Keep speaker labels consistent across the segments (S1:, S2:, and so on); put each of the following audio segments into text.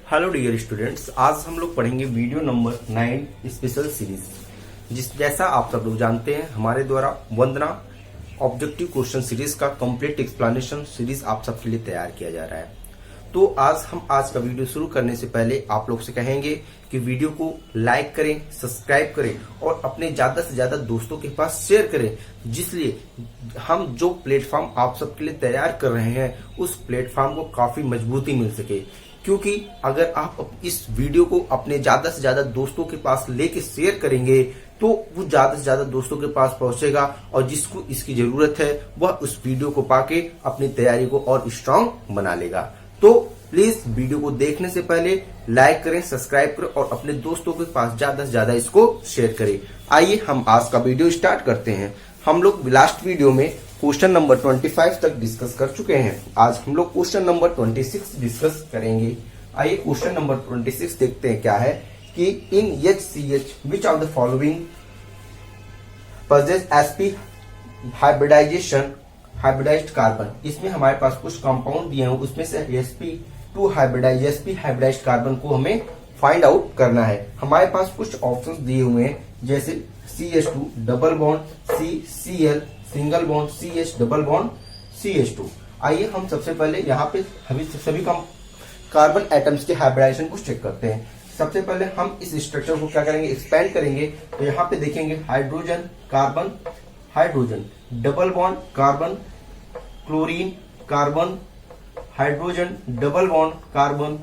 S1: Hello dear students, आज हम लोग पढ़ेंगे वीडियो नंबर 9 स्पेशल सीरीज। जैसा आप सब लोग जानते हैं, हमारे द्वारा वंदना ऑब्जेक्टिव क्वेश्चन सीरीज का कंप्लीट एक्सप्लेनेशन सीरीज आप सबके लिए तैयार किया जा रहा है। तो आज का वीडियो शुरू करने से पहले आप लोग से कहेंगे कि वीडियो को लाइक करें, सब्सक्राइब करें और अपने ज्यादा से ज्यादा दोस्तों के पास शेयर करें, जिसलिए हम जो प्लेटफॉर्म आप सबके लिए तैयार कर रहे हैं उस प्लेटफॉर्म को काफी मजबूती मिल सके। क्योंकि अगर आप इस वीडियो को अपने ज्यादा से ज्यादा दोस्तों के पास लेके शेयर करेंगे तो वो ज्यादा से ज्यादा दोस्तों के पास पहुंचेगा और जिसको इसकी जरूरत है वह उस वीडियो को पाके अपनी तैयारी को और स्ट्रांग बना लेगा। तो प्लीज वीडियो को देखने से पहले लाइक करें, सब्सक्राइब करें और अपने दोस्तों के पास ज्यादा से ज्यादा इसको शेयर करें। आइए हम आज का वीडियो स्टार्ट करते हैं। हम लोग लास्ट वीडियो में क्वेश्चन नंबर 25 तक डिस्कस कर चुके हैं। आज हम लोग क्वेश्चन नंबर 26 डिस्कस करेंगे। आइए क्वेश्चन नंबर 26 देखते हैं क्या है कि इन HCH which of the following possess sp hybridised carbon. इसमें हमारे पास कुछ कंपाउंड दिए हैं, उसमें से sp2 हाइब्रिडाइज्ड कार्बन को हमें फाइंड आउट करना है। हमारे पास कुछ ऑप्शंस दिए हुए हैं, जैसे CH2 double bond CCl single bond CH double bond CH2। आइए हम सबसे पहले यहाँ पे सभी कार्बन एटम्स के हाइब्रिडाइजेशन को चेक करते हैं। सबसे पहले हम इस स्ट्रक्चर को क्या करेंगे, एक्सपेंड करेंगे। तो यहाँ पे देखेंगे hydrogen carbon hydrogen double bond carbon chlorine carbon hydrogen double bond carbon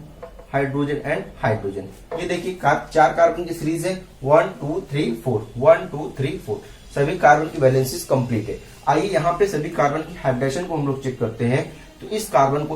S1: hydrogen and hydrogen. ये देखिए चार कार्बन की सीरीज है, 1 2 3 4 1 2 3 4। सभी कार्बन की वैलेंसीज कंप्लीट है। आइए यहाँ पे सभी कार्बन की हाइब्रिडाइजेशन को हम लोग चेक करते हैं। तो इस कार्बन को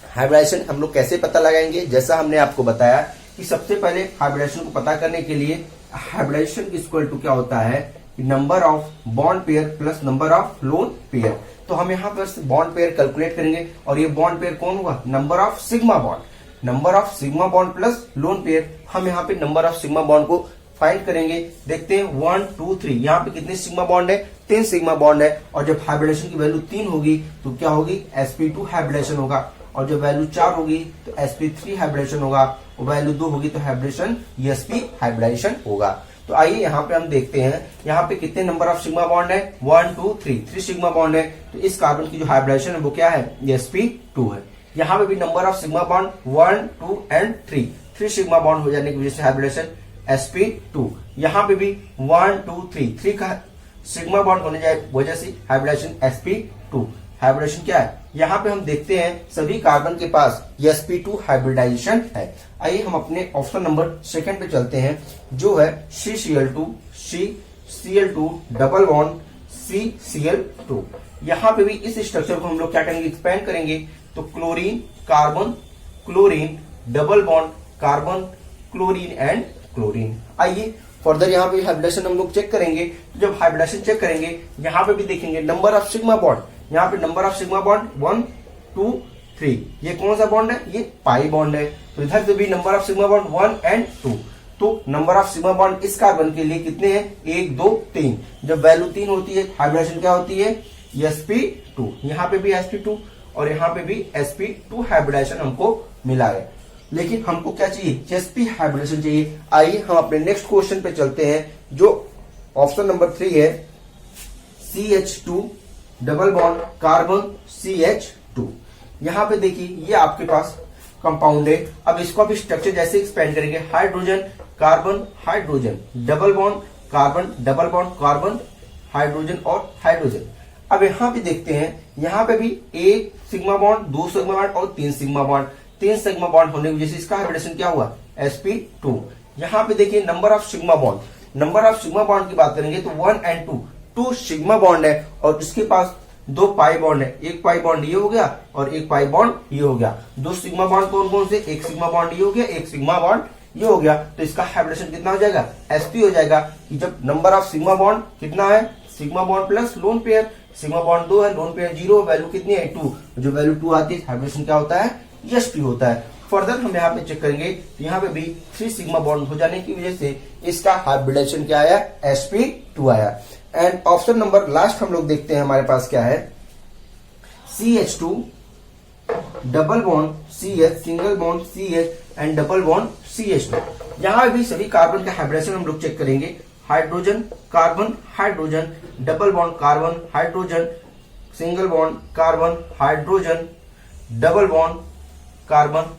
S1: हाइब्रिडाइजेशन हम लोग कैसे पता लगाएंगे, जैसा हमने आपको बताया कि सबसे पहले हाइब्रिडाइजेशन को पता करने के लिए हाइब्रिडाइजेशन इक्वल टू क्या होता है, number of bond pair plus number of lone pair. तो हम यहाँ पर बॉन्ड पेयर कैलकुलेट करेंगे और ये बॉन्ड पेयर कौन हुआ, number of sigma bond. Number of sigma bond plus lone pair. हम यहाँ पे नंबर ऑफ सिग्मा बॉन्ड को फाइंड करेंगे। देखते हैं 1 2 3 यहाँ पे कितने सिग्मा बॉन्ड है, 3 सिग्मा बॉन्ड है। और जब हाइब्रिडेशन की वैल्यू 3 होगी तो क्या होगी, sp2 हाइब्रिडेशन होगा। और जब वैल्यू 4 होगी तो sp3 हाइब्रिडेशन होगा। और वैल्यू 2 होगी तो हाइब्रिडेशन sp हाइब्रिडेशन होगा। तो आइए यहाँ पे हम देखते हैं, यहाँ पे कितने नंबर ऑफ सिग्मा बॉन्ड है, 1 2 3 सिग्मा बॉन्ड है। तो इस कार्बन की जो हाइब्रिडेशन है वो क्या है, sp2 है। यहाँ पे भी number of sigma bond 1 2 and 3 sigma bond हो जाने की वजह से हाइब्रिडेशन sp2। यहाँ पे भी 1 2 3 का सिग्मा बॉन्ड होने जाए वजह से हाइब्रिडेशन sp2। हाइब्रिडेशन क्या है, यहाँ पे हम देखते हैं सभी कार्बन के पास sp2 हाइब्रिडाइजेशन है। आइए हम अपने ऑप्शन नंबर 2 पे चलते हैं, जो है CCl2 डबल बॉन्ड CCl2। यहाँ पे भी इस स्ट्रक्चर को हम लोग क्या करेंगे, एक्सपेंड करेंगे। तो chlorine carbon chlorine double bond carbon chlorine and chlorine. आइए फर्दर यहाँ पे हाइब्रिडेशन हम लोग चेक करेंगे। तो जब हाइब्रिडेशन चेक करेंगे यहाँ पे भी देखेंगे नंबर ऑफ सिग्मा बॉन्ड। यहाँ पे नंबर ऑफ सिग्मा बॉन्ड 1 2 3। ये कौन सा बॉन्ड है, ये पाई बॉन्ड है। तो इधर से भी number of sigma bond 1 and 2। तो नंबर ऑफ सिग्मा बॉन्ड इस कार्बन के लिए कितने हैं, 1 2 3। जब वैल्यू 3 होती है हाइब्रिडेशन क्या होती है, sp2। यहाँ पे भी sp2 और यहाँ पे भी sp2 हाइब्रिडेशन हमको मिला है। लेकिन हमको क्या चाहिए, sp हाइब्रिडेशन चाहिए। आइए हम अपने नेक्स्ट क्वेश्चन पे चलते हैं, जो ऑप्शन नंबर 3 है, CH2 double bond carbon CH2। यहाँ पे देखिए ये आपके पास कंपाउंड है। अब इसको आप स्ट्रक्चर जैसे एक्सपेंड करेंगे, hydrogen carbon hydrogen double bond carbon double bond carbon hydrogen और हाइड्रोजन। अब यहाँ पे देखते हैं, यहाँ पे भी 1 सिग्मा बॉन्ड 2 सिग्मा बॉन्ड और 3 सिग्मा बॉन्ड। 3 सिग्मा बॉन्ड होने की वजह से इसका हाइब्रिडेशन क्या हुआ, sp2। यहाँ पे देखिए number of sigma bond. Number of sigma bond की बात करेंगे तो 1 एंड 2 सिग्मा बॉन्ड है और इसके पास 2 पाई बॉन्ड है। एक पाई बॉन्ड ये हो गया और एक पाई बॉन्ड ये हो गया। 2 सिग्मा बॉन्ड कौन कौन से, एक सिग्मा बॉन्ड ये हो गया, एक सिग्मा बॉन्ड ये हो गया। तो इसका हाइब्रिडेशन कितना हो जाएगा, sp हो जाएगा। कि जब नंबर ऑफ सिग्मा बॉन्ड कितना है, sigma bond plus lone pair. Sigma bond 2 है, लोन पेयर 0, वैल्यू कितनी है 2। जो वैल्यू 2 आती है हाइब्रिडेशन क्या होता है, sp होता है। फर्दर हम यहाँ पे चेक करेंगे तो यहाँ पे भी 3 सिग्मा बॉन्ड हो जाने की वजह से इसका हाइब्रिडेशन क्या आया, sp2 आया। एंड ऑप्शन नंबर लास्ट हम लोग देखते हैं हमारे पास क्या है, CH2 double bond CH, single bond CH and double bond CH2। यहाँ भी सभी कार्बन का हाइब्रिडेशन हम लोग चेक करेंगे। Hydrogen carbon hydrogen, double bond carbon hydrogen, single bond carbon hydrogen, double bond carbon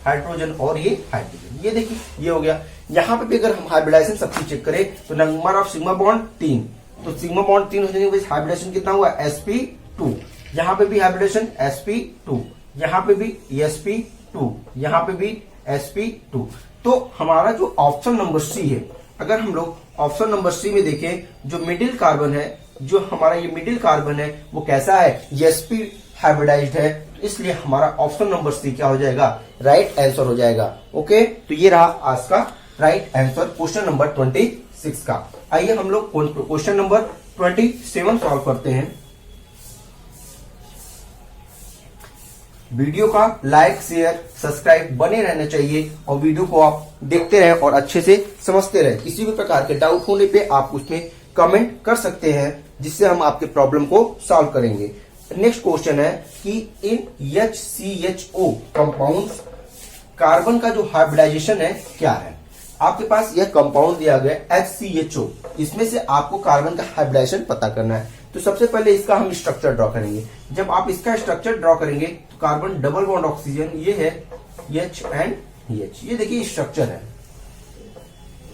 S1: hydrogen और ये हाइड्रोजन। ये देखिए ये हो गया। यहाँ पे भी अगर हम हाइब्रिडाइजेशन सबकी चेक करें तो नंबर ऑफ सिग्मा बॉन्ड 3, तो सिग्मा बॉन्ड 3 हो जाने के हाइब्रिडेशन कितना हुआ sp2। यहाँ पे भी हाइब्रिडेशन sp2, यहाँ पे भी sp2, यहाँ पे भी sp2। तो हमारा जो ऑप्शन नंबर सी है, अगर हम लोग ऑप्शन नंबर सी में देखें, जो मिडिल कार्बन है, जो हमारा ये मिडिल कार्बन है वो कैसा है, sp हाइब्रिडाइज्ड है, इसलिए हमारा ऑप्शन नंबर सी क्या हो जाएगा, राइट आंसर हो जाएगा। ओके, तो ये रहा आज का राइट आंसर क्वेश्चन नंबर 26 का। आइए हम लोग क्वेश्चन नंबर 27 सॉल्व करते हैं। वीडियो का लाइक शेयर सब्सक्राइब बने रहना चाहिए और वीडियो को आप देखते रहें और अच्छे से समझते रहें। किसी भी प्रकार के डाउट होने पे आप उसमें कमेंट कर सकते हैं, जिससे हम आपके प्रॉब्लम को सॉल्व करेंगे। नेक्स्ट क्वेश्चन है कि इन HCHO कंपाउंड्स कार्बन का जो हाइब्रिडाइजेशन है क्या है। आपके पास यह कंपाउंड दिया गया HCHO, इसमें से आपको कार्बन का हाइब्रिडाइजेशन पता करना है। तो सबसे पहले इसका हम स्ट्रक्चर ड्रॉ करेंगे। जब आप इसका स्ट्रक्चर ड्रॉ करेंगे तो कार्बन डबल बॉन्ड ऑक्सीजन, ये है H एंड H, ये देखिए स्ट्रक्चर है।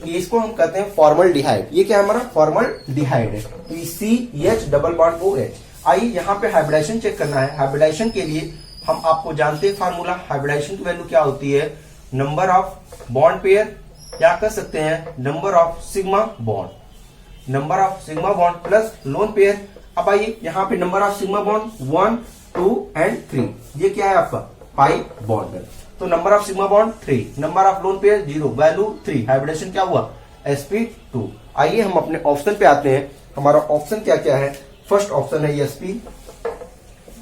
S1: इसको हम कहते हैं फॉर्मल्डिहाइड। ये क्या है हमारा फॉर्मल्डिहाइड है। तो CH डबल बॉन्ड OH। आइए यहाँ पे हाइब्रिडाइजेशन चेक करना है। हाइब्रिडाइजेशन के लिए हम आपको जानते हैं फार्मूला, हाइब्रिडाइजेशन की वैल्यू क्या होती है, नंबर ऑफ बॉन्ड पेयर, या कह सकते हैं number of sigma bond, number of sigma bond plus lone pair. अब आइए यहाँ पे number of sigma bond 1, 2 and 3, ये क्या है आपका पाई बॉन्ड है। तो number of sigma bond 3, number of lone pair 0, value 3, hybridisation क्या हुआ sp2। आइए हम अपने ऑप्शन पे आते हैं। हमारा ऑप्शन क्या क्या है। फर्स्ट ऑप्शन है sp,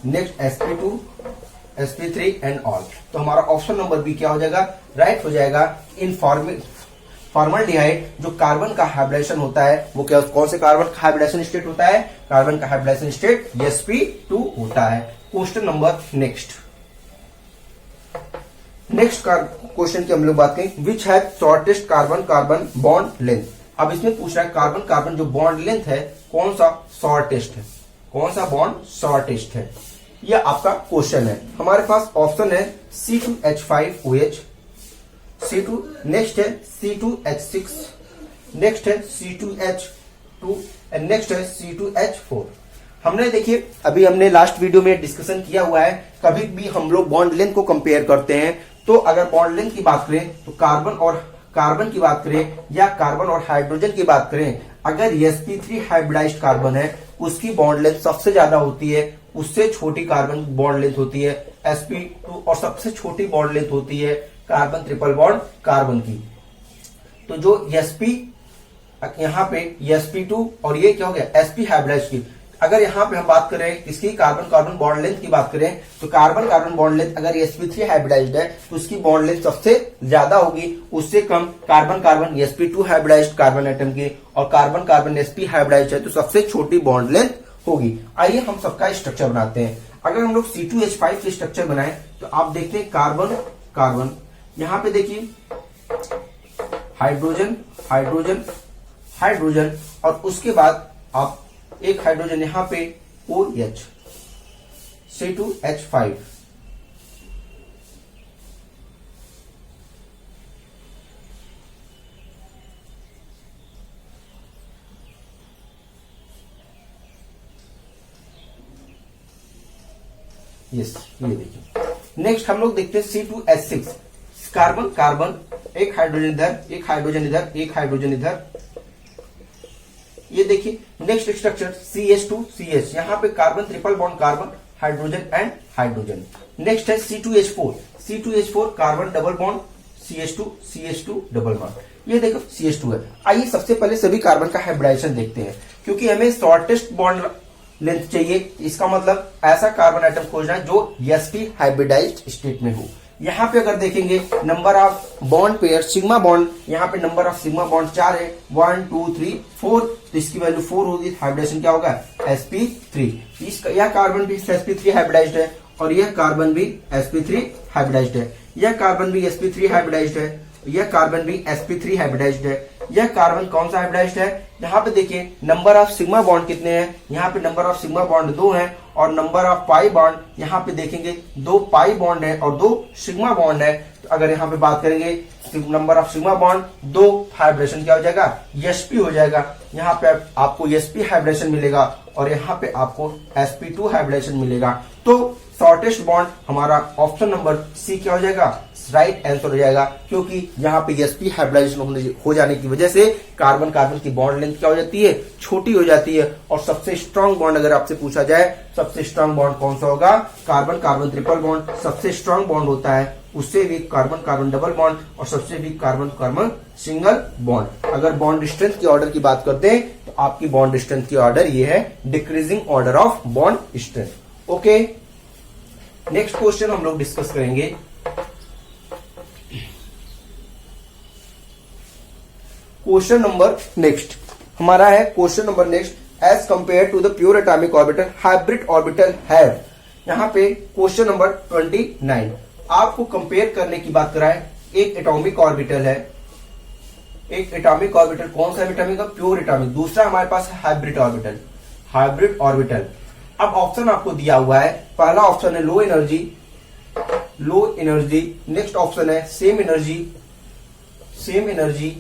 S1: next sp2, sp3 and all. तो हमारा ऑप्शन नंबर बी क्या हो जाएगा, राइट हो जाएगा। इन फॉर्मल्डिहाइड जो कार्बन का हाइब्रिडेशन होता है वो क्या, कौन से कार्बन का हाइब्रिडेशन स्टेट होता है, कार्बन का हाइब्रिडेशन स्टेट sp2 होता है। क्वेश्चन नंबर नेक्स्ट क्वेश्चन की हम लोग बात करें, which have shortest carbon carbon bond length. अब इसमें पूछ रहा है कार्बन कार्बन जो बॉन्ड लेंथ है कौन सा शॉर्टेस्ट है, कौन सा बॉन्ड शॉर्टेस्ट है, यह आपका क्वेश्चन है। हमारे पास ऑप्शन है C2H5OH, C2, नेक्स्ट है C2H6, नेक्स्ट है C2H2 एंड नेक्स्ट है C2H4। हमने देखिए अभी हमने लास्ट वीडियो में डिस्कशन किया हुआ है, कभी भी हम लोग बॉन्ड लेंथ को कंपेयर करते हैं तो अगर बॉन्ड लेंथ की बात करें तो कार्बन की बात करें या कार्बन और हाइड्रोजन की बात करें, अगर sp3 हाइब्रिडाइज्ड कार्बन है उसकी बॉन्ड लेंथ सबसे ज्यादा होती है, उससे छोटी कार्बन बॉन्ड लेंथ होती है sp2 और सबसे छोटी बॉन्ड लेंथ होती है कार्बन ट्रिपल बॉन्ड कार्बन की। तो जो sp यहाँ पे sp2 और ये क्या हो गया sp हाइब्रिडाइज्ड की। अगर यहाँ पे हम बात करें इसकी कार्बन कार्बन बॉन्ड लेंथ की बात करें तो कार्बन कार्बन बॉन्ड लेंथ अगर sp3 हाइब्रिडाइज्ड है तो उसकी बॉन्ड लेंथ सबसे ज्यादा होगी, उससे कम carbon carbon sp2 hybridized carbon atom की, और कार्बन कार्बन sp हाइब्रिडाइज्ड है तो सबसे छोटी बॉन्ड लेंथ होगी। आइए हम सबका स्ट्रक्चर बनाते हैं। अगर हम लोग C2H5 के स्ट्रक्चर बनाए तो आप देखते हैं कार्बन कार्बन, यहाँ पे देखिए हाइड्रोजन हाइड्रोजन हाइड्रोजन, और उसके बाद आप एक हाइड्रोजन यहां पे OH, C2H5, यस ये देखिए। नेक्स्ट हम लोग देखते हैं C2H6, कार्बन कार्बन, एक हाइड्रोजन इधर, एक हाइड्रोजन इधर, एक हाइड्रोजन इधर, ये देखिए। नेक्स्ट स्ट्रक्चर CH2CH, यहाँ पे carbon triple bond carbon, hydrogen and hydrogen. Next है C2H4, C2H4 carbon double bond, CH2 double bond, ये देखो CH2 है। आइए सबसे पहले सभी कार्बन का हाइब्रिडाइजेशन देखते हैं, क्योंकि हमें शॉर्टेस्ट बॉन्ड लेंथ चाहिए। इसका मतलब ऐसा कार्बन आइटम खोजना है जो sp हाइब्रिडाइज्ड स्टेट में हो। यहाँ पे अगर देखेंगे number of bond pair sigma bond, यहाँ पे नंबर ऑफ सिग्मा बॉन्ड 4 है, 1 2 3 4, तो इसकी वैल्यू 4 होगी। हाइब्रिडेशन क्या होगा sp3। इसका यह कार्बन भी sp3 हाइब्रिडाइज्ड है और यह कार्बन भी sp3 हाइब्रिडाइज्ड है, यह कार्बन भी sp3 हाइब्रिडाइज्ड है, यह कार्बन भी sp3 हाइब्रिडाइज्ड है। यह कार्बन कौन सा हाइब्रिडाइज्ड है? यहाँ पे देखिए नंबर ऑफ सिग्मा बॉन्ड कितने हैं, यहाँ पे नंबर ऑफ सिग्मा बॉन्ड 2 हैं और नंबर ऑफ पाई बॉन्ड यहाँ पे देखेंगे 2 पाई बॉन्ड है और 2 सिग्मा बॉन्ड है। तो अगर यहाँ पे बात करेंगे number of sigma bond 2, hybridisation क्या हो जाएगा? sp हो जाएगा। यहाँ पे आपको sp हाइब्रिडेशन मिलेगा और यहाँ पे आपको sp2 हाइब्रिडेशन मिलेगा। तो शॉर्टेस्ट बॉन्ड हमारा ऑप्शन नंबर सी क्या हो जाएगा? राइट आंसर हो जाएगा, क्योंकि यहाँ पे sp हाइब्रिडाइजेशन हो जाने की वजह से कार्बन कार्बन की बॉन्ड लेंथ क्या हो जाती है? छोटी हो जाती है। और सबसे स्ट्रॉन्ग बॉन्ड अगर आपसे पूछा जाए सबसे स्ट्रॉन्ग बॉन्ड कौन सा होगा? कार्बन कार्बन ट्रिपल बॉन्ड सबसे स्ट्रॉन्ग बॉन्ड होता है। उससे weak carbon carbon double bond और सबसे weak carbon carbon single bond. अगर बॉन्ड डिस्टेंस की ऑर्डर की बात करते हैं तो आपकी बॉन्ड डिस्टेंस की ऑर्डर ये है decreasing order of bond strength. Okay, next question हम लोग डिस्कस करेंगे। क्वेश्चन नंबर नेक्स्ट हमारा है, question number next, as compare to the pure atomic orbital hybrid orbital have. यहाँ पे क्वेश्चन नंबर 29 आपको कंपेयर करने की बात करा है। एक एटॉमिक ऑर्बिटल है, एक एटॉमिक ऑर्बिटल कौन सा एटॉमिक? Pure atomic. दूसरा हमारे पास है हाइब्रिड ऑर्बिटल, हाइब्रिड ऑर्बिटल। अब ऑप्शन आपको दिया हुआ है, पहला ऑप्शन है low energy, low energy. Next option है same energy, same energy.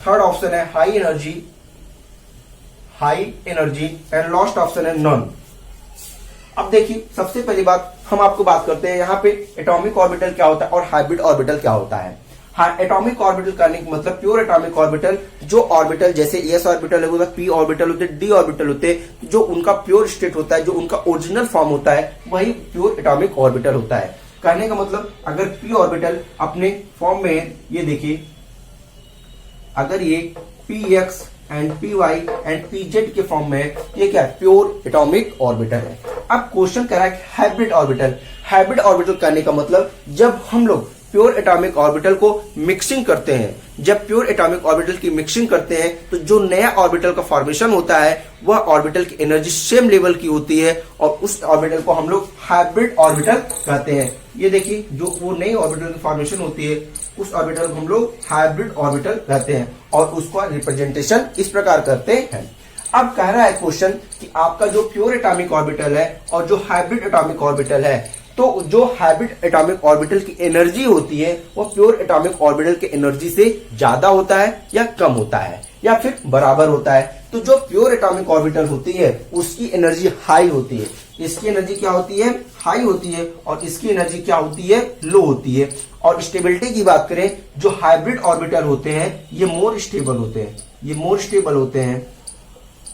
S1: Third option है high energy, high energy. And last option है नॉन। अब देखिए सबसे पहली बात हम आपको बात करते हैं यहाँ पे एटॉमिक ऑर्बिटल क्या होता है और हाइब्रिड ऑर्बिटल क्या होता है। एटॉमिक ऑर्बिटल करने का मतलब प्योर एटॉमिक ऑर्बिटल, जो ऑर्बिटल जैसे एस ऑर्बिटल है, पी ऑर्बिटल होते, डी ऑर्बिटल होते, जो उनका प्योर स्टेट होता है, जो उनका ओरिजिनल फॉर्म होता है, वही प्योर एटॉमिक ऑर्बिटल होता है। कहने का मतलब अगर पी ऑर्बिटल अपने फॉर्म में, ये देखिए अगर ये P X and P Y and P Z के फॉर्म में, ये क्या है? प्योर एटॉमिक ऑर्बिटल है। अब क्वेश्चन कह रहा है हाइब्रिड ऑर्बिटल। हाइब्रिड ऑर्बिटल करने का मतलब जब हम लोग प्योर एटॉमिक ऑर्बिटल को मिक्सिंग करते हैं, जब प्योर एटॉमिक ऑर्बिटल की मिक्सिंग करते हैं तो जो नया ऑर्बिटल का फॉर्मेशन होता है वह ऑर्बिटल की एनर्जी सेम लेवल की होती है और उस ऑर्बिटल को हम लोग हाइब्रिड ऑर्बिटल कहते हैं। ये देखिए जो वो नई ऑर्बिटल की फॉर्मेशन होती है उस ऑर्बिटल को हम लोग हाइब्रिड ऑर्बिटल कहते हैं और उसका रिप्रेजेंटेशन इस प्रकार करते हैं। अब कह रहा है क्वेश्चन कि आपका जो प्योर एटॉमिक ऑर्बिटल है और जो हाइब्रिड एटॉमिक ऑर्बिटल है, तो जो हाइब्रिड एटॉमिक ऑर्बिटल की एनर्जी होती है वो प्योर एटॉमिक ऑर्बिटल की एनर्जी से ज्यादा होता है या कम होता है या फिर बराबर होता है। तो जो प्योर एटॉमिक ऑर्बिटल होती है उसकी एनर्जी हाई होती है, इसकी एनर्जी क्या होती है? हाई होती है। और इसकी एनर्जी क्या होती है? लो होती है। और स्टेबिलिटी की बात करें, जो हाइब्रिड ऑर्बिटल होते हैं ये मोर स्टेबल होते हैं, ये मोर स्टेबल होते हैं,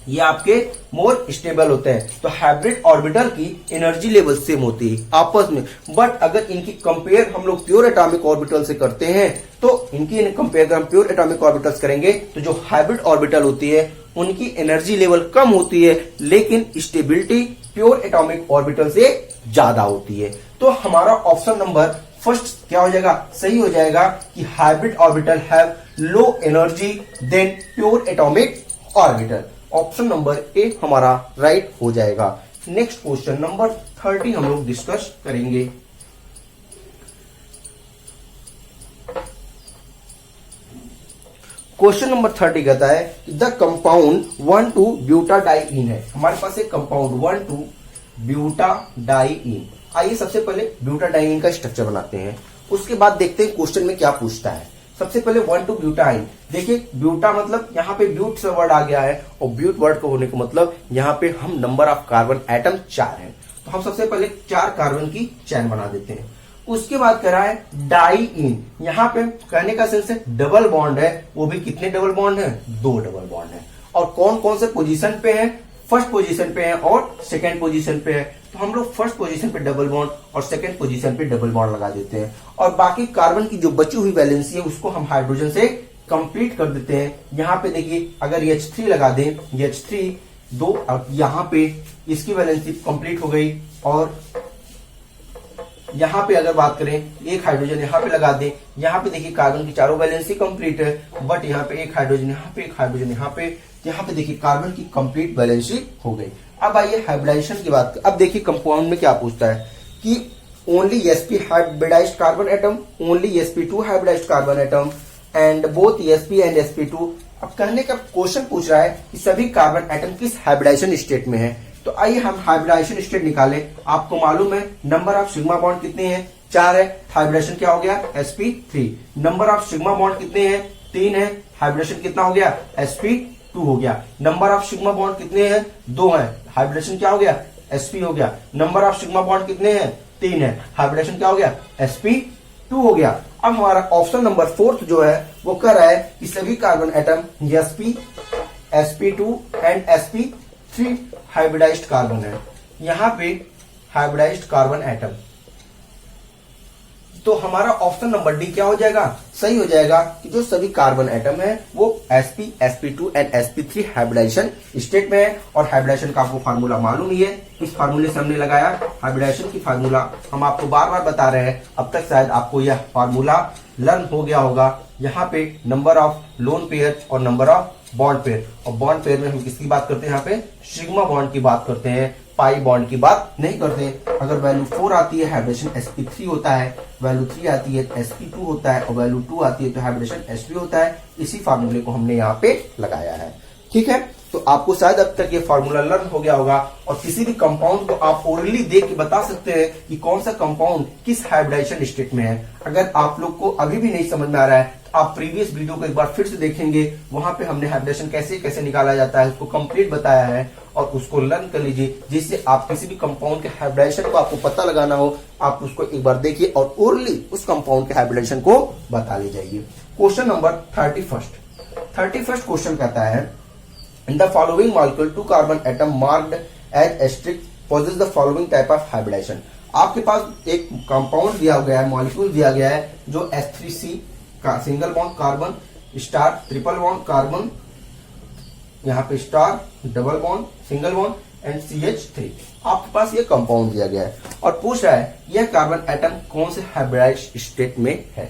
S1: ये आपके मोर स्टेबल होते हैं। तो हाइब्रिड ऑर्बिटल की एनर्जी लेवल सेम होती है आपस में। बट अगर इनकी कंपेयर हम लोग प्योर एटॉमिक ऑर्बिटल से करते हैं तो इनकी कंपेयर अगर हम प्योर एटॉमिक ऑर्बिटल्स करेंगे तो जो हाइब्रिड ऑर्बिटल होती है उनकी एनर्जी लेवल कम होती है लेकिन स्टेबिलिटी प्योर एटॉमिक ऑर्बिटल से ज्यादा होती है। तो हमारा ऑप्शन नंबर फर्स्ट क्या हो जाएगा? सही हो जाएगा कि hybrid orbital have low energy than pure atomic orbital. Option number A हमारा राइट हो जाएगा। नेक्स्ट क्वेश्चन नंबर 30 हम लोग डिस्कस करेंगे। क्वेश्चन नंबर 30 कहता है द कंपाउंड 1,2-ब्यूटाडाइईन है। हमारे पास एक कंपाउंड 1,2-ब्यूटाडाइईन। आइए सबसे पहले ब्यूटाडाइईन का स्ट्रक्चर बनाते हैं, उसके बाद देखते हैं क्वेश्चन में क्या पूछता है। सबसे पहले 1,2-ब्यूटाडाइईन। देखिए ब्यूटा मतलब यहाँ पे ब्यूट से वर्ड आ गया है और ब्यूट वर्ड को होने का मतलब यहाँ पे हम नंबर ऑफ कार्बन एटम 4 है, तो हम सबसे पहले 4 कार्बन की चैन बना देते हैं। उसके बाद कह रहा है डाइईन। यहाँ पे कहने का सेंस है डबल बॉन्ड है, वो भी कितने डबल बॉन्ड है? 2 डबल बॉन्ड है। और कौन कौन से पोजीशन पे है? फर्स्ट पोजीशन पे है और सेकेंड पोजीशन पे है। तो हम लोग फर्स्ट पोजीशन पे डबल बॉन्ड और सेकेंड पोजीशन पे डबल बॉन्ड लगा देते हैं और बाकी कार्बन की जो बची हुई वैलेंसी है उसको हम हाइड्रोजन से कंप्लीट कर देते हैं। यहाँ पे देखिए अगर H3 लगा दें, H3 2, अब यहाँ पे इसकी वैलेंसी कंप्लीट हो गई और यहाँ पे अगर बात करें एक हाइड्रोजन यहाँ पे लगा दें, यहाँ पे देखिए कार्बन की चारों वैलेंसी कंप्लीट है बट यहाँ पे एक हाइड्रोजन यहाँ पे, एक हाइड्रोजन यहाँ पे देखिए कार्बन की कंप्लीट वैलेंसी हो गई। अब आइए हाइब्रिडाइजेशन की बात। अब देखिए कंपाउंड में क्या पूछता है कि only sp hybridized carbon atom, only sp2 hybridized carbon atom and both sp and sp2। अब कहने का क्वेश्चन पूछ रहा है कि सभी कार्बन एटम किस हाइब्रिडाइजेशन स्टेट में है। तो आइए हम हाइब्रिडाइजेशन स्टेट निकालें। आपको मालूम है नंबर ऑफ सिग्मा बॉन्ड कितने हैं, 4 है, हाइब्रिडेशन क्या हो गया sp3। Number of sigma bond कितने हैं, 3 है, हाइब्रिडेशन कितना हो गया sp2 हो गया। नंबर ऑफ सिग्मा बॉन्ड कितने हैं, 2 है, हाइब्रिडेशन क्या हो गया sp हो गया। नंबर ऑफ सिग्मा बॉन्ड कितने हैं, 3 है, हाइब्रिडेशन क्या हो गया sp2 हो गया। अब हमारा ऑप्शन नंबर 4 जो है वो कह रहा है कि सभी carbon atom sp, sp2 and sp3 hybridised carbon है। यहां पे हाइब्रिडाइज्ड कार्बन एटम, तो हमारा ऑप्शन नंबर डी क्या हो जाएगा, सही हो जाएगा कि जो सभी कार्बन एटम है वो sp, sp2 and sp3 hybridisation state में है। और हाइब्रिडाइजेशन का आपको फार्मूला मालूम ही है, इस फार्मूले से हमने लगाया हाइब्रिडाइजेशन की फार्मूला। हम आपको बार बार बता रहे हैं, अब तक शायद आपको यह फार्मूला लर्न हो गया होगा। यहाँ पे नंबर ऑफ लोन पेयर और नंबर ऑफ बॉन्ड पेयर, और बॉन्ड पेयर में हम किसकी बात करते हैं, यहाँ पे सिग्मा बॉन्ड की बात करते हैं, पाई बॉन्ड की बात नहीं करते। अगर वैल्यू 4 आती है हाइब्रिडेशन sp3 होता है, वैल्यू 3 आती है sp2 होता है, और वैल्यू 2 आती है तो हाइब्रिडेशन sp होता है। इसी फार्मूले को हमने यहाँ पे लगाया है। ठीक है, तो आपको शायद अब तक ये फार्मूला लर्न हो गया होगा। और किसी भी कंपाउंड को आप ओरली देख के बता सकते हैं कि कौन सा कंपाउंड किस हाइब्रिडाइजेशन स्टेट में है। अगर आप लोग को अभी भी नहीं समझ में आ रहा है तो आप प्रीवियस वीडियो को एक बार फिर से देखेंगे, वहां पे हमने हाइब्रिडेशन कैसे कैसे निकाला जाता है उसको कंप्लीट बताया है, और उसको लर्न कर लीजिए, जिससे आप किसी भी कंपाउंड के हाइब्रिडाइजेशन को आपको पता लगाना हो, आप उसको एक बार देखिए और ओरली उस कंपाउंड के हाइब्रिडाइजेशन को बता ले जाइए। क्वेश्चन नंबर 31 क्वेश्चन कहता है, in the following molecule 2 carbon atom marked as asterisk possess the following type of hybridization। आपके पास एक कंपाउंड दिया गया है, मॉलिक्यूल दिया गया है जो S3C का single bond carbon star triple bond carbon, यहाँ पे star double bond single bond and CH3। आपके पास ये कंपाउंड दिया गया है और पूछ रहा है यह कार्बन एटम कौन से हाइब्रिडाइज्ड स्टेट में है।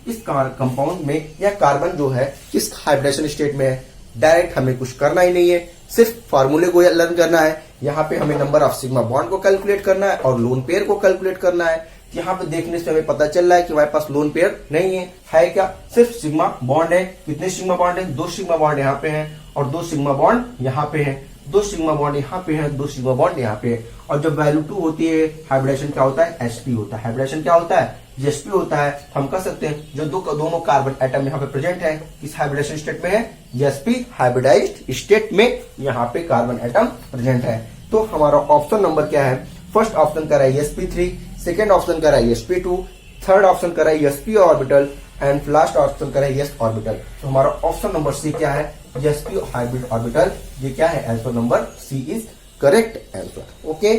S1: इस कंपाउंड में यह कार्बन जो है किस हाइब्रिडाइजेशन स्टेट में है। डायरेक्ट हमें कुछ करना ही नहीं है, सिर्फ फार्मूले को लर्न करना है। यहाँ पे हमें नंबर ऑफ सिग्मा बॉन्ड को कैलकुलेट करना है और लोन पेयर को कैलकुलेट करना है। यहाँ पे देखने से हमें पता चल रहा है कि हमारे पास लोन पेयर नहीं है क्या, सिर्फ सिग्मा बॉन्ड है। कितने सिग्मा बॉन्ड है, 2 सिग्मा बॉन्ड यहाँ पे हैं और 2 सिग्मा बॉन्ड यहाँ पे हैं, 2 सिग्मा बॉन्ड यहाँ पे हैं, 2 सिग्मा बॉन्ड यहाँ पे है। और जब वैल्यू 2 होती है हाइब्रिडेशन क्या होता है, sp होता है। हाइब्रिडेशन क्या होता है, sp होता है। हम कह सकते हैं जो दोनों कार्बन एटम यहाँ पे प्रेजेंट है किस हाइब्रिडेशन स्टेट में है, sp हाइब्रिडाइज्ड स्टेट में यहाँ पे कार्बन एटम प्रेजेंट है। तो हमारा ऑप्शन नंबर क्या है, फर्स्ट ऑप्शन कर रहा है sp3, सेकेंड ऑप्शन कर रहा है sp2, थर्ड ऑप्शन कर रहा है sp orbital and last option कर रहा है s ऑर्बिटल। तो हमारा ऑप्शन नंबर सी क्या है, sp हाइब्रिड ऑर्बिटल। ये क्या है, answer number C is correct answer. Okay,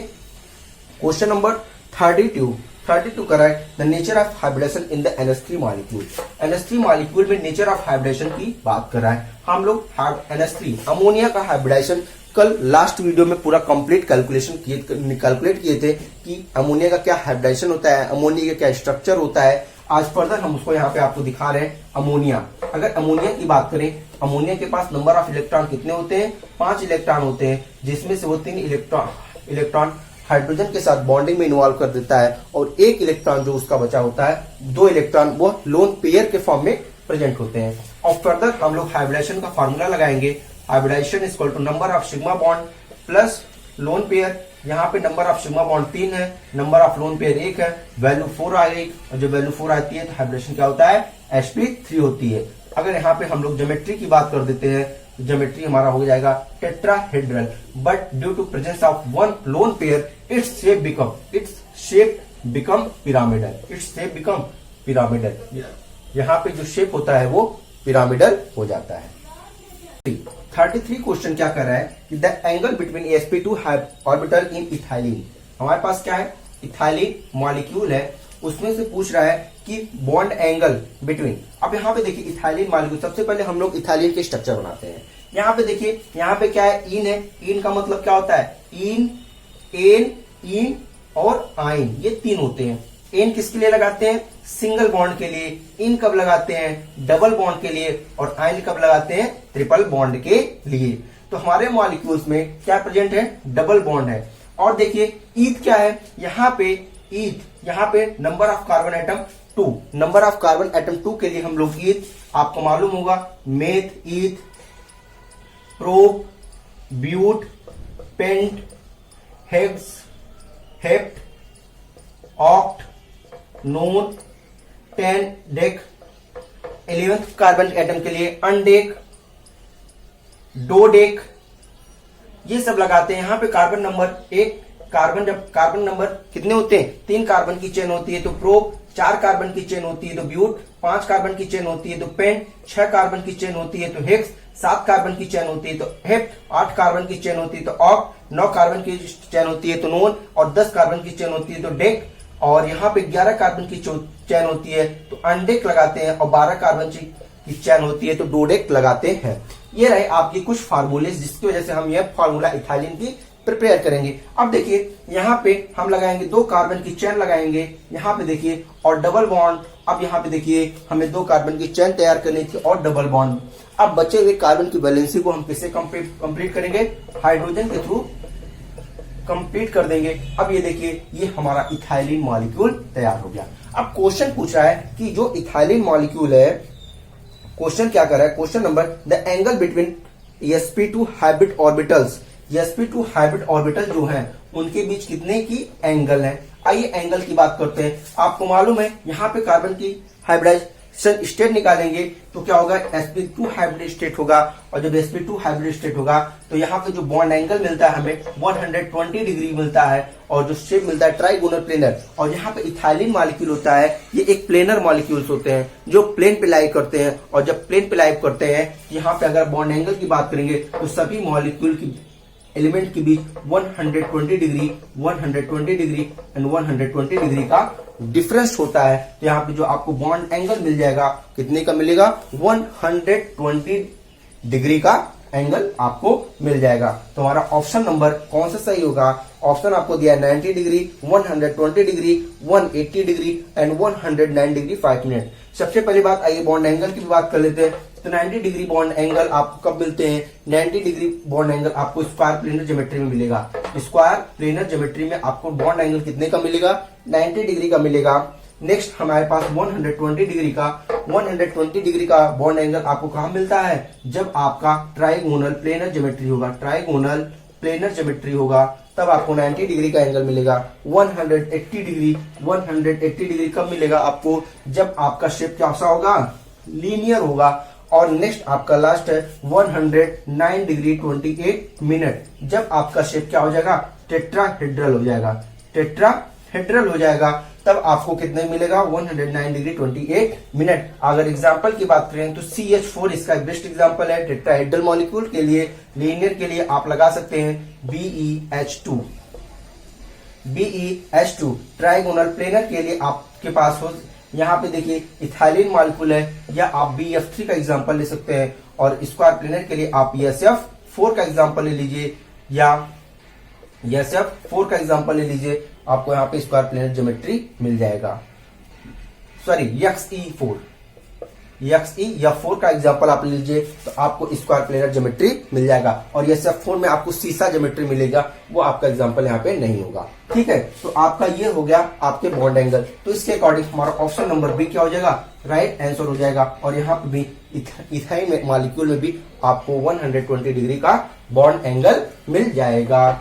S1: question number 32 कर रहा है the nature of hybridisation in the NH3 molecule. NH3 molecule में नेचर ऑफ हाइब्रिडेशन की बात कर रहा है। हम लोग NH3 अमोनिया का हाइब्रिडेशन कल लास्ट वीडियो में पूरा कंप्लीट कैलकुलेट किए थे कि अमोनिया का क्या हाइब्रिडेशन होता है, अमोनिया का क्या स्ट्रक्चर होता है। आज फर्दर हम उसको यहाँ पे आपको दिखा रहे हैं। अमोनिया, अगर अमोनिया की बात करें, अमोनिया के पास नंबर ऑफ इलेक्ट्रॉन कितने होते हैं, 5 इलेक्ट्रॉन होते हैं, जिसमें से वो 3 इलेक्ट्रॉन हाइड्रोजन के साथ बॉन्डिंग में इन्वॉल्व कर देता है और 1 इलेक्ट्रॉन जो उसका बचा होता है, 2 इलेक्ट्रॉन वो लोन पेयर के फॉर्म में प्रेजेंट होते हैं। और फर्दर हम लोग हाइब्रिडेशन का फॉर्मूला लगाएंगे, hybridisation equal to number of sigma bond plus lone pair. यहाँ पे नंबर ऑफ सिग्मा बॉन्ड 3 है, नंबर ऑफ लोन पेयर 1 है, वैल्यू 4 आ गई, और जब वैल्यू 4 आती है तो हाइब्रिडेशन क्या होता है, sp3 होती है। अगर यहाँ पे हम लोग ज्योमेट्री की बात कर देते हैं, ज्योमेट्री हमारा हो जाएगा tetrahedral, but due to presence of 1 lone pair its shape become pyramidal. यहाँ पे जो शेप होता है वो पिरामिडल हो जाता है। 33 क्वेश्चन क्या कर रहा है कि the angle between sp2 orbital in ethylene. हमारे पास क्या है, इथाइलिन मॉलिक्यूल है, उसमें से पूछ रहा है कि बॉन्ड एंगल बिटवीन। अब यहाँ पे देखिए इथाइलिन मॉलिक्यूल, सबसे पहले हम लोग इथाइलिन के स्ट्रक्चर बनाते हैं। यहाँ पे देखिए, यहाँ पे क्या है, इन है। इन का मतलब क्या होता है, इन, एन, इन और आइन, ये 3 होते हैं। एन किसके लिए लगाते हैं, सिंगल बॉन्ड के लिए। इन कब लगाते हैं, डबल बॉन्ड के लिए। और आइन कब लगाते हैं, ट्रिपल बॉन्ड के लिए। तो हमारे मॉलिक्यूल्स में क्या प्रेजेंट है, डबल बॉन्ड है। और देखिए ईथ क्या है, यहाँ पे ईथ यहाँ पे number of carbon atom 2, number of carbon atom 2 के लिए हम लोग ईथ आपको मालूम होगा meth, eth, pro, but, pent, hex, hept, oct, non, 10, dec, 11th carbon atom के लिए अनडेक, डोडेक, ये सब लगाते हैं। यहाँ पे कार्बन नंबर एक कार्बन, जब कार्बन नंबर कितने होते हैं 3 कार्बन की चेन होती है तो प्रोप, 4 कार्बन की चेन होती है तो ब्यूट, 5 कार्बन की चेन होती है तो पेंट, 6 कार्बन की चेन होती है तो हेक्स, 7 कार्बन की चेन होती है तो हेप्ट, 8 कार्बन की चेन होती है तो ऑक्ट, 9 कार्बन की चेन होती है तो नोन और 10 कार्बन की चेन होती है तो डेक, और यहाँ पे 11 कार्बन की चेन होती है तो अनडेक लगाते हैं और 12 कार्बन की चेन होती है तो डोडेक लगाते हैं। ये रहे आपके कुछ फार्मूले जिसकी वजह से हम ये फार्मूला इथाइलिन की प्रिपेयर करेंगे। अब देखिए यहाँ पे हम लगाएंगे 2 कार्बन की चेन लगाएंगे, यहाँ पे देखिए और डबल बॉन्ड। अब यहाँ पे देखिए हमें 2 कार्बन की चेन तैयार करनी थी और डबल बॉन्ड। अब बचे हुए कार्बन की वैलेंसी को हम किससे कंप्लीट करेंगे, हाइड्रोजन के थ्रू कंप्लीट कर देंगे। अब ये देखिए ये हमारा इथाइलिन मॉलिक्यूल तैयार हो गया। अब क्वेश्चन पूछ रहा है कि जो इथाइलिन मॉलिक्यूल है, क्वेश्चन क्या कर रहा है, question number the angle between sp2 hybrid orbitals, sp2 hybrid orbital जो हैं उनके बीच कितने की एंगल है। आइए एंगल की बात करते हैं। आपको मालूम है यहाँ पे कार्बन की हाइब्रिडाइजेशन स्टेट निकालेंगे तो क्या होगा, sp2 हाइब्रिड स्टेट होगा, और जब sp2 हाइब्रिड स्टेट होगा तो यहाँ पे जो बॉन्ड एंगल मिलता है हमें 120 डिग्री मिलता है, और जो शेप मिलता है ट्राइगोनल प्लेनर। और यहाँ पे इथाइलिन मॉलिक्यूल होता है, ये एक प्लेनर मॉलिक्यूल्स होते हैं जो प्लेन पे लाइव करते हैं, और जब प्लेन पे लाइव करते हैं यहाँ पे अगर बॉन्ड एंगल की बात करेंगे तो सभी मॉलिक्यूल की एलिमेंट के बीच 120 डिग्री, 120 डिग्री एंड 120 डिग्री का डिफरेंस होता है। तो यहाँ पे जो आपको बॉन्ड एंगल मिल जाएगा कितने का मिलेगा, 120 डिग्री का एंगल आपको मिल जाएगा। तो हमारा ऑप्शन नंबर कौन सा सही होगा, ऑप्शन आपको दिया 90 degree, 120 degree, 180 degree and 109 degree 5 minute. सबसे पहली बात आइए बॉन्ड एंगल की बात कर लेते हैं। तो 90 डिग्री बॉन्ड एंगल आपको कब मिलते हैं, 90 डिग्री बॉन्ड एंगल आपको स्क्वायर प्लेनर ज्योमेट्री में मिलेगा। स्क्वायर प्लेनर ज्योमेट्री में आपको बॉन्ड एंगल कितने का मिलेगा, 90 डिग्री का मिलेगा। नेक्स्ट हमारे पास 120 डिग्री का बॉन्ड एंगल आपको कहाँ मिलता है, जब आपका ट्राइगोनल प्लेनर ज्योमेट्री होगा, ट्राइगोनल प्लेनर ज्योमेट्री होगा तब आपको 90 डिग्री का एंगल मिलेगा। 180 डिग्री कब मिलेगा आपको, जब आपका शेप कैसा होगा, लीनियर होगा। और नेक्स्ट आपका लास्ट है 109 डिग्री 28 मिनट, जब आपका शेप क्या हो जाएगा, टेट्राहेड्रल हो जाएगा, टेट्राहेड्रल हो जाएगा, तब आपको कितने मिलेगा, 109 डिग्री 28 मिनट। अगर एग्जांपल की बात करें तो CH4 इसका बेस्ट एग्जांपल है टेट्राहेड्रल मॉलिक्यूल के लिए। लीनियर के लिए आप लगा सकते हैं BeH2। ट्राइगोनल प्लेनर के लिए आपके पास हो, यहाँ पे देखिए इथाइलिन मॉलिक्यूल है, या आप BF3 का एग्जांपल ले सकते हैं, और स्क्वायर प्लेनर के लिए आप SF4 का एग्जांपल ले लीजिए, या SF4 का एग्जांपल ले लीजिए, आपको यहाँ पे स्क्वायर प्लेनर ज्योमेट्री मिल जाएगा। सॉरी XE4 या 4 का एग्जांपल आप ले लीजिए तो आपको स्क्वायर प्लेनर ज्योमेट्री मिल जाएगा, और SF4 में आपको सीसा ज्योमेट्री मिलेगा, वो आपका एग्जांपल यहाँ पे नहीं होगा। ठीक है, तो आपका ये हो गया आपके बॉन्ड एंगल। तो इसके अकॉर्डिंग हमारा ऑप्शन नंबर बी क्या हो जाएगा, राइट आंसर हो जाएगा। और यहाँ पे भी इथाइल मॉलिक्यूल में भी आपको 120 डिग्री का बॉन्ड एंगल मिल जाएगा।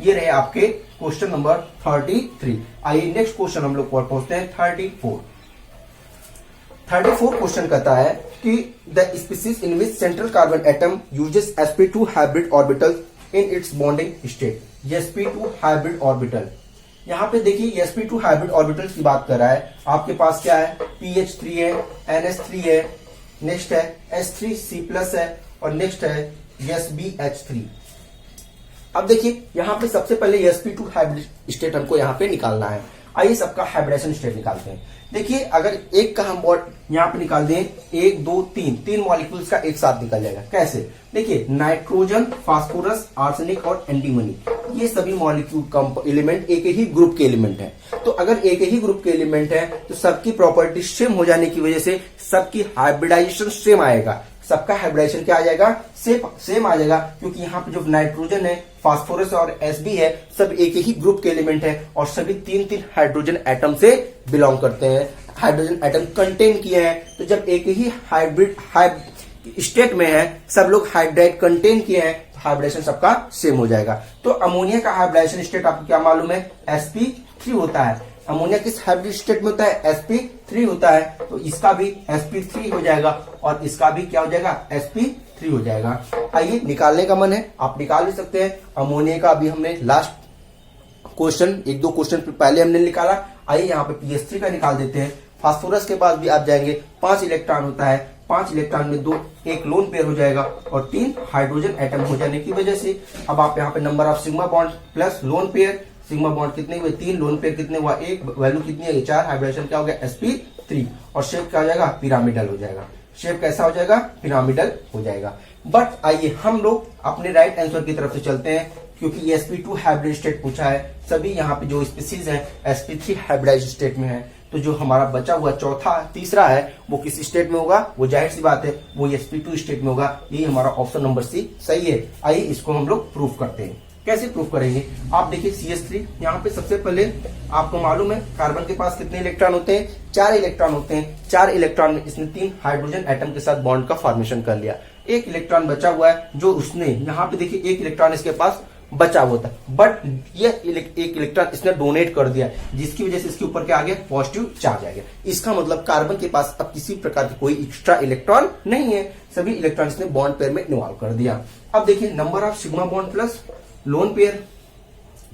S1: ये रहे आपके क्वेश्चन नंबर 33। आइए नेक्स्ट क्वेश्चन हम लोग पहुंचते हैं 34 क्वेश्चन कहता है कि the species in which central carbon atom uses sp2 hybrid orbital in its bonding state, sp2 hybrid orbital. यहाँ पे देखिए sp2 हाइब्रिड ऑर्बिटल की बात कर रहा है। आपके पास क्या है, PH3 है, NH3 है, नेक्स्ट है S3C+ है, और नेक्स्ट है SbH3। अब देखिए यहाँ पे सबसे पहले sp2 हाइब्रिड स्टेट हमको यहाँ पे निकालना है। आइए सबका हाइब्रिडेशन स्टेट निकालते हैं। देखिए अगर एक का हम बॉन्ड यहाँ पे निकाल दें, 1 2 3 मॉलिक्यूल्स का एक साथ निकल जाएगा। कैसे, देखिए नाइट्रोजन, फास्फोरस, आर्सेनिक और एंटीमनी, ये सभी मॉलिक्यूल एलिमेंट एक ही ग्रुप के एलिमेंट है। तो अगर एक ही ग्रुप के एलिमेंट है तो सबकी प्रॉपर्टी सेम हो जाने की वजह से सबकी हाइब्रिडाइजेशन सेम आएगा, सबका हाइब्रिडाइजेशन क्या आ जाएगा, सेम आ जाएगा, क्योंकि यहाँ पे जो नाइट्रोजन है, फास्फोरस और Sb है, सब एक ही ग्रुप के एलिमेंट है और सभी तीन तीन हाइड्रोजन एटम से बिलोंग करते हैं, हाइड्रोजन एटम कंटेन किए हैं। तो जब एक ही हाइब्रिड स्टेट में है, सब लोग हाइब्रिड कंटेन किए हैं, तो हाइब्रिडेशन सबका सेम हो जाएगा। तो अमोनिया का हाइब्रिडाइजेशन स्टेट आपको क्या मालूम है, sp3 होता है। अमोनिया किस हाइब्रिड स्टेट में होता है, sp3 होता है, तो इसका भी sp3 हो जाएगा और इसका भी क्या हो जाएगा, sp3 हो जाएगा। आइए निकालने का मन है, आप निकाल भी सकते हैं। अमोनिया का अभी हमने लास्ट क्वेश्चन, एक दो क्वेश्चन पहले हमने निकाला। आइए यहाँ पे pH3 का निकाल देते हैं। फास्फोरस के पास भी आप जाएंगे, 5 इलेक्ट्रॉन होता है, 5 इलेक्ट्रॉन में 2 एक लोन पेयर हो जाएगा और 3 हाइड्रोजन एटम हो जाने की वजह से अब आप यहाँ पे number of sigma bond plus lone pair, sigma bond कितने हुए, 3, लोन पेयर कितने हुआ 1, वैल्यू कितनी है 4, हाइब्रिडेशन क्या हो गया sp3 और शेप क्या हो जाएगा, पिरामिडल हो जाएगा। शेप कैसा हो जाएगा, पिरामिडल हो जाएगा। बट आइए हम लोग अपने राइट आंसर की तरफ से चलते हैं, क्योंकि ये sp2 हाइब्रिड स्टेट पूछा है। सभी यहाँ पे जो स्पीसीज है sp3 हाइब्रिडाइज्ड स्टेट में है, तो जो हमारा बचा हुआ तीसरा है वो किस स्टेट में होगा, वो जाहिर सी बात है वो sp2 स्टेट में होगा। ये हमारा ऑप्शन नंबर सी सही है। आइए इसको हम लोग प्रूव करते हैं। कैसे प्रूव करेंगे, आप देखिए CH3, यहाँ पे सबसे पहले आपको मालूम है कार्बन के पास कितने इलेक्ट्रॉन होते हैं, 4 इलेक्ट्रॉन होते हैं। 4 इलेक्ट्रॉन में इसने 3 हाइड्रोजन एटम के साथ बॉन्ड का फॉर्मेशन कर लिया। एक इलेक्ट्रॉन बचा हुआ है, जो उसने यहाँ पे देखिए एक इलेक्ट्रॉन इसके पास बचा हुआ था, बट ये एक इलेक्ट्रॉन इसने डोनेट कर दिया, जिसकी वजह से इसके ऊपर क्या आ गया, पॉजिटिव चार्ज आ गया। इसका मतलब कार्बन के पास अब किसी प्रकार की कोई एक्स्ट्रा इलेक्ट्रॉन नहीं है, सभी इलेक्ट्रॉन इसने बॉन्ड पेयर में इन्वॉल्व कर दिया। अब देखिए number of sigma bond plus lone pair,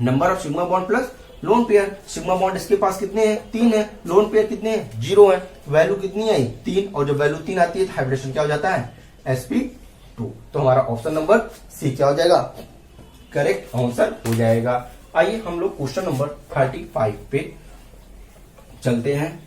S1: number of sigma bond plus lone pair, sigma bond इसके पास कितने हैं, 3 है, लोन पेयर कितने हैं, 0 है, वैल्यू कितनी आई 3, और जब वैल्यू 3 आती है तो हाइब्रिडेशन क्या हो जाता है, sp2। तो हमारा ऑप्शन नंबर सी क्या हो जाएगा, करेक्ट आंसर हो जाएगा। आइए हम लोग क्वेश्चन नंबर 35 पे चलते हैं।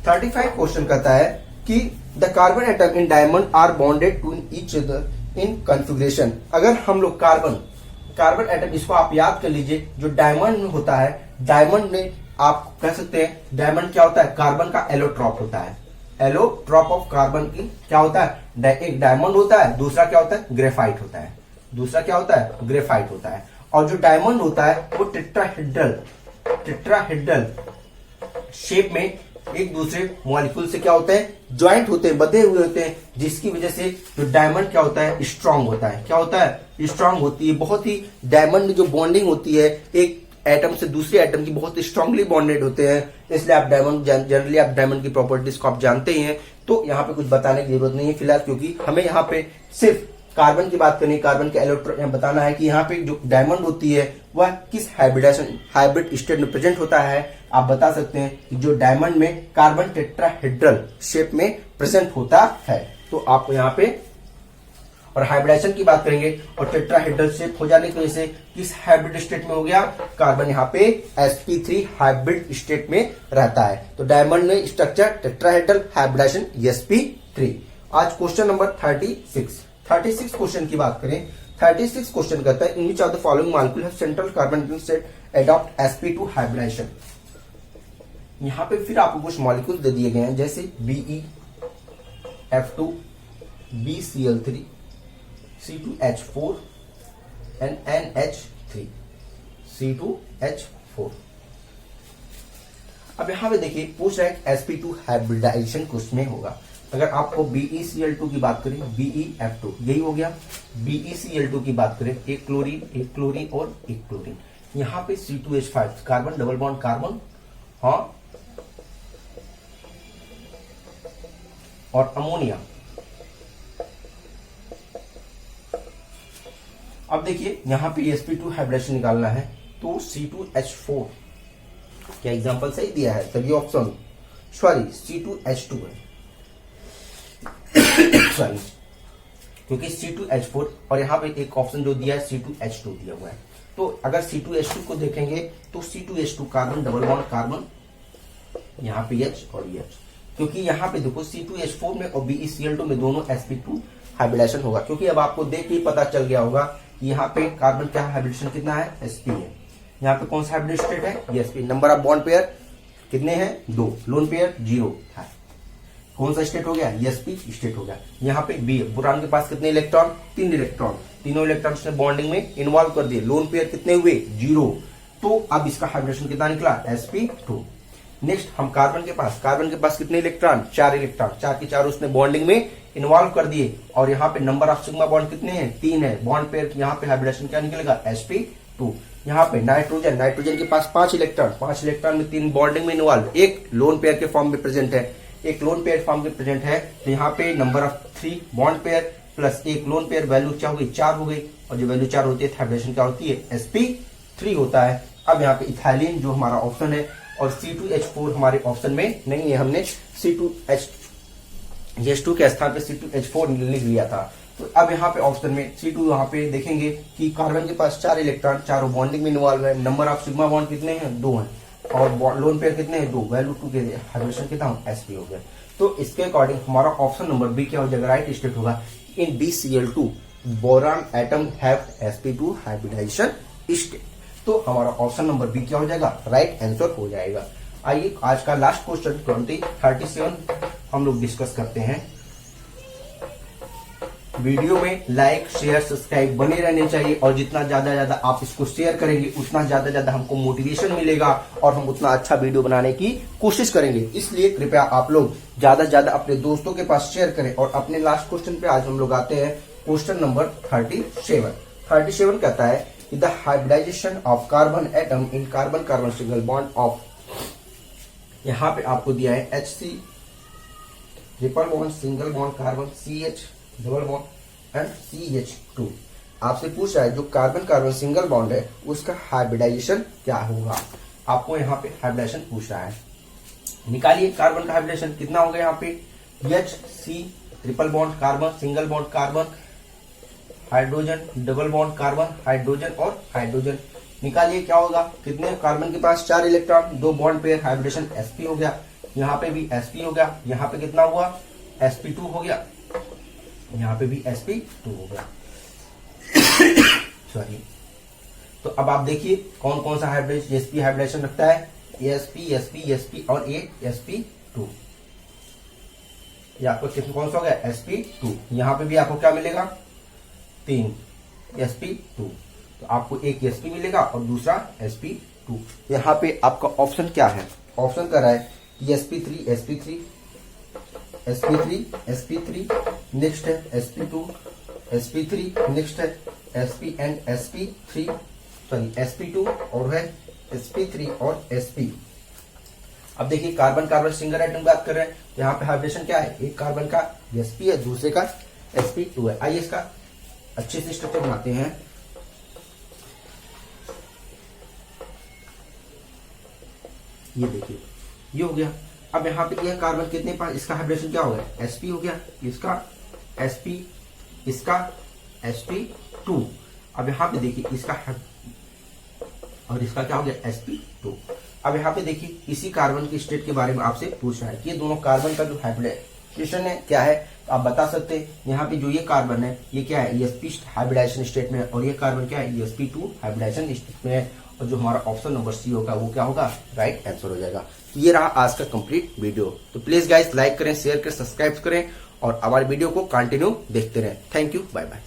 S1: 35 क्वेश्चन कहता है कि the carbon atom in diamond are bonded to each other in configuration. अगर हम लोग कार्बन एटम, इसको आप याद कर लीजिए, जो डायमंड में होता है, डायमंड में आप कह सकते हैं डायमंड क्या होता है, कार्बन का एलोट्रॉप होता है। एलोट्रॉप ऑफ कार्बन की क्या होता है, एक डायमंड होता है, दूसरा क्या होता है, ग्रेफाइट होता है, दूसरा क्या होता है, ग्रेफाइट होता है। और जो डायमंड होता है वो टेट्राहेड्रल शेप में एक दूसरे मॉलिक्यूल से क्या होते हैं, ज्वाइंट होते हैं, बंधे हुए होते हैं, जिसकी वजह से जो डायमंड क्या होता है, स्ट्रांग होता है। क्या होता है, स्ट्रांग होती है। बहुत ही डायमंड जो बॉन्डिंग होती है एक एटम से दूसरे एटम की, बहुत स्ट्रांगली बॉन्डेड होते हैं। इसलिए आप डायमंड, जनरली आप डायमंड की प्रॉपर्टीज को आप जानते ही हैं, तो यहाँ पे कुछ बताने की जरूरत नहीं है फिलहाल, क्योंकि हमें यहाँ पे सिर्फ कार्बन की बात करनी है। कार्बन के इलेक्ट्रॉन बताना है कि यहाँ पे जो डायमंड होती है वह किस हाइब्रिड स्टेट में प्रेजेंट होता है। आप बता सकते हैं कि जो डायमंड में कार्बन टेट्राहेड्रल शेप में प्रेजेंट होता है। तो आपको यहाँ पे, और हाइब्रिडेशन की बात करेंगे, और टेट्राहेड्रल शेप हो जाने की वजह से किस हाइब्रिड स्टेट में हो गया, कार्बन यहाँ पे sp3 हाइब्रिड स्टेट में रहता है। तो डायमंड में स्ट्रक्चर टेट्राहेड्रल, हाइब्रिडेशन sp3। आज क्वेश्चन नंबर 36 क्वेश्चन की बात करें। 36 क्वेश्चन कहता है in which of the following molecule have central carbon set adopt sp2 hybridization. यहाँ पे फिर आपको कुछ मॉलिक्यूल दे दिए गए हैं, जैसे BeF2, BCl3, C2H4 and NH3, C2H4। अब यहां पे देखिए पूछ रहा है sp2 हाइब्रिडाइजेशन किसमें होगा। अगर आपको BeCl2 की बात करें, BeF2 यही हो गया। BeCl2 की बात करें, एक क्लोरीन और एक क्लोरीन। यहाँ पे C2H5 carbon, double bond carbon, हाँ, और अमोनिया। अब देखिए यहाँ पे sp2 हाइब्रिडेशन निकालना है, तो C2H4, क्या एग्जांपल सही दिया है तभी ऑप्शन, सॉरी C2H2 है सॉरी, क्योंकि C2H4 और यहाँ पे एक ऑप्शन जो दिया है C2H2 दिया हुआ है। तो अगर C2H2 को देखेंगे तो C2H2 carbon, double bond carbon, यहाँ पे H और H, क्योंकि यहाँ पे देखो C2H4 में और BeCl2 में दोनों sp2 हाइब्रिडेशन होगा। क्योंकि अब आपको देख के ही पता चल गया होगा कि यहाँ पे कार्बन क्या हाइब्रिडेशन कितना है, sp है। यहाँ पे कौन सा हाइब्रिड स्टेट है, ये sp। Number of bond pair कितने हैं, 2, लोन पेयर 0 है। कौन सा स्टेट हो गया, sp स्टेट हो गया। यहाँ पे बी, बोरान के पास कितने इलेक्ट्रॉन, 3 इलेक्ट्रॉन, तीनों इलेक्ट्रॉन ने बॉन्डिंग में इन्वॉल्व कर दिए, लोन पेयर कितने हुए, 0। तो अब इसका हाइब्रिडेशन कितना निकला, sp2। नेक्स्ट हम कार्बन के पास कितने इलेक्ट्रॉन, 4 इलेक्ट्रॉन, 4 के 4 उसने बॉन्डिंग में इन्वॉल्व कर दिए, और यहाँ पे नंबर ऑफ सिग्मा बॉन्ड कितने हैं, 3 है, बॉन्ड पेयर यहाँ पे हाइब्रिडेशन क्या निकलेगा, sp2। यहाँ पे नाइट्रोजन के पास 5 इलेक्ट्रॉन में 3 बॉन्डिंग में इन्वॉल्व, एक लोन पेयर के फॉर्म में प्रेजेंट है, तो यहाँ पे number of 3 bond pair plus एक लोन पेयर, वैल्यू क्या हो गई, 4 हो गई, और जो वैल्यू 4 होती है हाइब्रिडेशन क्या होती है, sp3 होता है। अब यहाँ पे इथाइलिन जो हमारा ऑप्शन है, और C2H4 हमारे ऑप्शन में नहीं है, हमने C2H2 के स्थान पे C2H4 लिख लिया था। तो अब यहाँ पे ऑप्शन में C2 यहाँ पे देखेंगे कि कार्बन के पास 4 इलेक्ट्रॉन, चारों बॉन्डिंग में इन्वॉल्व है, नंबर ऑफ सिग्मा बॉन्ड कितने हैं, 2 हैं, और लोन पेयर कितने हैं, 2, वैल्यू 2 के हाइब्रिडेशन कितना हो, sp हो गया। तो इसके अकॉर्डिंग हमारा ऑप्शन नंबर बी क्या हो जाएगा, राइट स्टेट होगा, in BCl2 boron atom have sp2 hybridisation state. तो हमारा ऑप्शन नंबर बी क्या हो जाएगा, राइट आंसर हो जाएगा। आइए आज का लास्ट क्वेश्चन 37 हम लोग डिस्कस करते हैं। वीडियो में लाइक शेयर सब्सक्राइब बने रहने चाहिए, और जितना ज्यादा आप इसको शेयर करेंगे उतना ज्यादा हमको मोटिवेशन मिलेगा, और हम उतना अच्छा वीडियो बनाने की कोशिश करेंगे। इसलिए कृपया आप लोग ज्यादा अपने दोस्तों के पास शेयर करें। और अपने लास्ट क्वेश्चन पे आज हम लोग आते हैं, क्वेश्चन नंबर 37 कहता है the hybridisation of carbon atom in carbon single bond of, यहाँ पे आपको दिया है HC triple bond single bond carbon, CH double bond and CH2। आपसे पूछ रहा है जो कार्बन सिंगल बॉन्ड है उसका हाइब्रिडाइजेशन क्या होगा, आपको यहाँ पे हाइब्रिडाइजेशन पूछ रहा है। निकालिए कार्बन का हाइब्रिडेशन कितना होगा, यहाँ पे HC triple bond carbon single bond carbon, hydrogen double bond carbon, hydrogen और हाइड्रोजन। निकालिए क्या होगा, कितने कार्बन के पास 4 electron, 2 bond pair, hybridisation sp हो गया, यहाँ पे भी sp हो गया, यहाँ पे कितना हुआ, sp2 हो गया, यहाँ पे भी sp2 हो गया। सॉरी। तो अब आप देखिए कौन कौन सा sp हाइब्रिडेशन रखता है, sp और ये sp2। ये आपको कितना कौन सा हो गया, sp2। यहाँ पे भी आपको क्या मिलेगा, 3 sp2। तो आपको एक sp मिलेगा और दूसरा sp2। यहाँ पे आपका ऑप्शन क्या है, ऑप्शन कर रहा है कि sp3 नेक्स्ट है sp2 नेक्स्ट है sp एंड sp2 और है sp3 और sp। अब देखिए कार्बन सिंगल एटम बात कर रहे हैं, यहाँ पे हाइब्रिडेशन क्या है, एक कार्बन का sp है, दूसरे का sp2 है। आइए इसका अच्छे से स्ट्रक्चर बनाते हैं। ये देखिए ये हो गया। अब यहाँ पे यह कार्बन कितने पास, इसका हाइब्रिडेशन क्या हो गया, sp हो गया, इसका sp, इसका sp2। अब यहाँ पे देखिए इसका और इसका क्या हो गया, sp2। अब यहाँ पे देखिए इसी कार्बन के स्टेट के बारे में आपसे पूछ रहा है कि ये दोनों कार्बन का जो हाइब्रिडेशन है क्या है, तो आप बता सकते हैं। यहाँ पे जो ये कार्बन है ये क्या है, sp हाइब्रिडाइजेशन स्टेट में है, और ये कार्बन क्या है, sp2 हाइब्रिडाइजेशन स्टेट में है, और जो हमारा ऑप्शन नंबर सी होगा वो क्या होगा, राइट आंसर हो जाएगा। तो ये रहा आज का कंप्लीट वीडियो। तो प्लीज गाइस लाइक करें, शेयर करें, सब्सक्राइब करें, और हमारे वीडियो को कंटिन्यू देखते रहें। Thank you, bye bye.